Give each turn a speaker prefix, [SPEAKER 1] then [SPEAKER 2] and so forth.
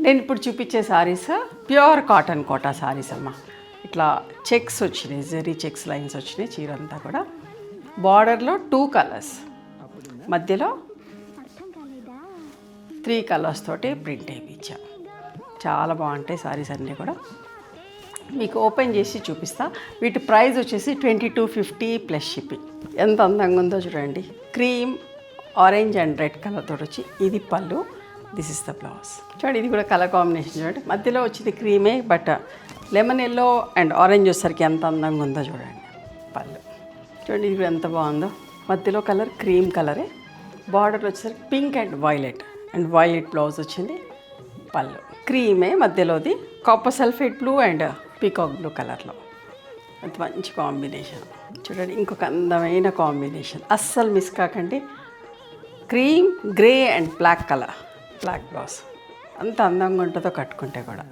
[SPEAKER 1] నేను ఇప్పుడు చూపించే సారీస్ ప్యూర్ కాటన్ కోటా సారీస్ అమ్మ. ఇట్లా చెక్స్ వచ్చినాయి, జరీ చెక్స్ లైన్స్ వచ్చినాయి చీర అంతా కూడా. బార్డర్లో 2 కలర్స్, మధ్యలో 3 కలర్స్ తోటి ప్రింట్ వేయించా. చాలా బాగుంటాయి సారీస్ అన్నీ కూడా. మీకు ఓపెన్ చేసి చూపిస్తా. వీటి ప్రైస్ వచ్చేసి 2250 ప్లస్ షిప్పింగ్. ఎంత అందంగా ఉందో చూడండి. Cream, orange and red colour తోటి వచ్చి ఇది పళ్ళు, దిస్ ఇస్ ద బ్లౌజ్. చూడండి ఇది కూడా కలర్ కాంబినేషన్ చూడండి. మధ్యలో వచ్చింది క్రీమే, but lemon yellow and orange వచ్చేసరికి ఎంత అందంగా ఉందో చూడండి పళ్ళు. చూడండి ఇది కూడా ఎంత బాగుందో. మధ్యలో కలర్ క్రీమ్ కలరే, బార్డర్ వచ్చేసరికి పింక్ అండ్ వైలెట్ బ్లౌజ్ వచ్చింది. పళ్ళు క్రీమే, మధ్యలోది copper sulphate blue and peacock blue కలర్లో. అంత మంచి కాంబినేషన్ చూడండి. ఇంకొక అందమైన కాంబినేషన్, అస్సలు మిస్ కాకండి. Cream, grey and black colour, black blouse. అంత అందంగా ఉంటుందో కట్టుకుంటే కూడా.